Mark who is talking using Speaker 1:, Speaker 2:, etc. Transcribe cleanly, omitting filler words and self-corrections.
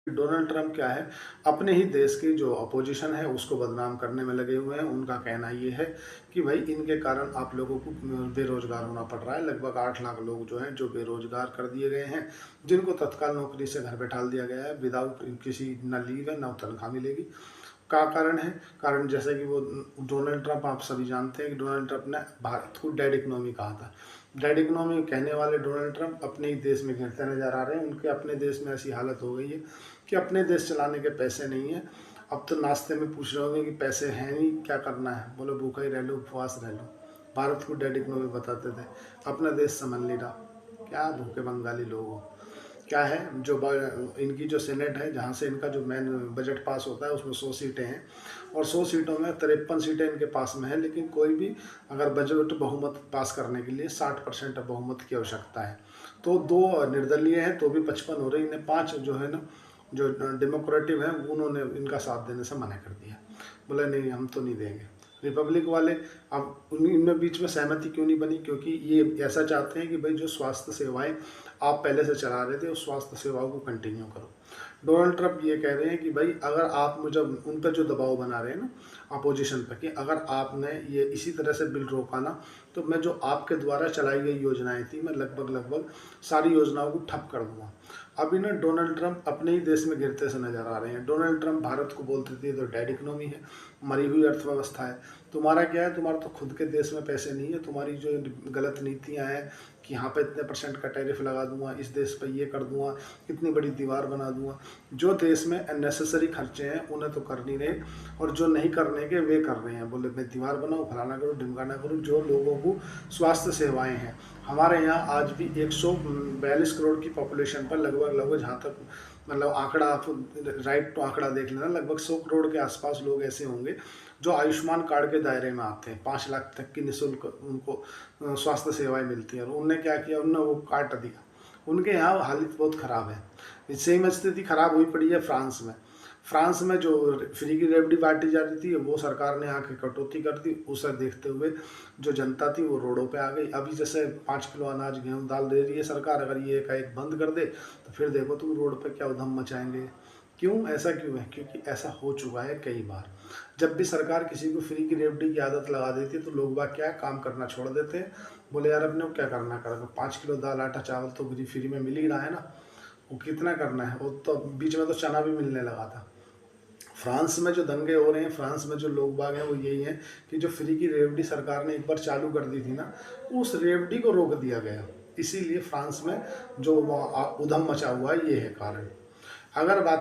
Speaker 1: Donald Trump क्या है, अपने ही देश की जो अपोजिशन है उसको बदनाम करने में लगे हुए हैं। उनका कहना ये है कि भाई इनके कारण आप लोगों को बेरोजगार होना पड़ रहा है। लगभग 8 लाख लोग जो हैं जो बेरोजगार कर दिए गए हैं, जिनको तत्काल नौकरी से घर बैठा दिया गया है विदाउट किसी न लीव है न तनख्वाह मिलेगी। का कारण है, कारण जैसे कि वो डोनाल्ड ट्रंप, आप सभी जानते हैं कि डोनाल्ड ट्रंप ने भारत को डेड इकोनॉमी कहा था। डेड इकोनॉमी कहने वाले डोनाल्ड ट्रंप अपने ही देश में घिरते नजर आ रहे हैं। उनके अपने देश में ऐसी हालत हो गई है कि अपने देश चलाने के पैसे नहीं है। अब तो नाश्ते में पूछ रहे होंगे कि पैसे हैं नहीं, क्या करना है, बोले भूखा ही रह लो, उपवास रह लो। भारत को डेड इकोनॉमी बताते थे, अपना देश समझ नहीं रहा। क्या भूखे बंगाली लोग हो। क्या है जो इनकी जो सेनेट है, जहाँ से इनका जो मेन बजट पास होता है, उसमें 100 सीटें हैं और 100 सीटों में 53 सीटें इनके पास में है। लेकिन कोई भी अगर बजट बहुमत पास करने के लिए 60% बहुमत की आवश्यकता है। तो 2 निर्दलीय हैं तो भी 55 हो रही, इन्हें 5 जो है ना, जो डेमोक्रेटिव हैं, उन्होंने इनका साथ देने से मना कर दिया। बोले नहीं, हम तो नहीं देंगे। रिपब्लिक वाले, अब इनमें बीच में सहमति क्यों नहीं बनी, क्योंकि ये ऐसा चाहते हैं कि भाई जो स्वास्थ्य सेवाएं आप पहले से चला रहे थे उस स्वास्थ्य सेवाओं को कंटिन्यू करो। डोनाल्ड ट्रंप ये कह रहे हैं कि भाई अगर आप मुझे उन पर जो दबाव बना रहे हैं ना अपोजिशन पर, कि अगर आपने ये इसी तरह से बिल रोका ना, तो मैं जो आपके द्वारा चलाई गई योजनाएं थी, मैं लगभग सारी योजनाओं को ठप कर दूंगा। अभी ना डोनाल्ड ट्रंप अपने ही देश में गिरते से नजर आ रहे हैं। डोनाल्ड ट्रंप भारत को बोलते थे तो डेड इकोनॉमी है, मरी हुई अर्थव्यवस्था है। तुम्हारा क्या है, तुम्हारा तो खुद के देश में पैसे नहीं है। तुम्हारी जो गलत नीतियां हैं कि यहाँ पे इतने % का टैरिफ लगा दूंगा, इस देश पे ये कर दूंगा, इतनी बड़ी दीवार बना दूंगा। जो देश में अननेसेसरी खर्चे हैं उन्हें तो कर नहीं रहे, और जो नहीं करने के वे कर रहे हैं। बोले मैं दीवार बनाऊँ, फलाना करूँ, ढिमकाना करूँ। जो लोगों को स्वास्थ्य सेवाएं हैं, हमारे यहाँ आज भी 142 करोड़ की पॉपुलेशन पर लगभग जहाँ तक मतलब आंकड़ा, आप राइट टू आंकड़ा देख लेना, लगभग 100 करोड़ के आसपास लोग ऐसे होंगे जो आयुष्मान कार्ड के दायरे में आते हैं। 5 लाख तक की निःशुल्क उनको स्वास्थ्य सेवाएं मिलती हैं। और उनने क्या किया, उनने वो काट दिया। उनके यहाँ हालत बहुत ख़राब है। सेम स्थिति खराब हुई पड़ी है फ्रांस में। फ्रांस में जो फ्री की रेवड़ी बांटी जा रही थी, वो सरकार ने आके कटौती कर दी। उसे देखते हुए जो जनता थी वो रोडों पे आ गई। अभी जैसे 5 किलो अनाज, गेहूँ, दाल दे रही है सरकार, अगर ये एकाएक बंद कर दे तो फिर देखो तुम रोड पे क्या उधम मचाएंगे। क्यों, ऐसा क्यों है? क्योंकि ऐसा हो चुका है कई बार। जब भी सरकार किसी को फ्री की रेवड़ी की आदत लगा देती है तो लोग बाग क्या काम करना छोड़ देते हैं। बोले यार अपने को क्या करना कर, 5 किलो दाल, आटा, चावल तो फ्री में मिल ही रहा है ना, वो कितना करना है। वो तो बीच में तो चना भी मिलने लगा था। फ्रांस में जो दंगे हो रहे हैं, फ्रांस में जो लोग बाग हैं, वो यही हैं कि जो फ्री की रेवड़ी सरकार ने एक बार चालू कर दी थी ना, उस रेवड़ी को रोक दिया गया। इसीलिए फ्रांस में जो उधम मचा हुआ है, ये है कारण। अगर बात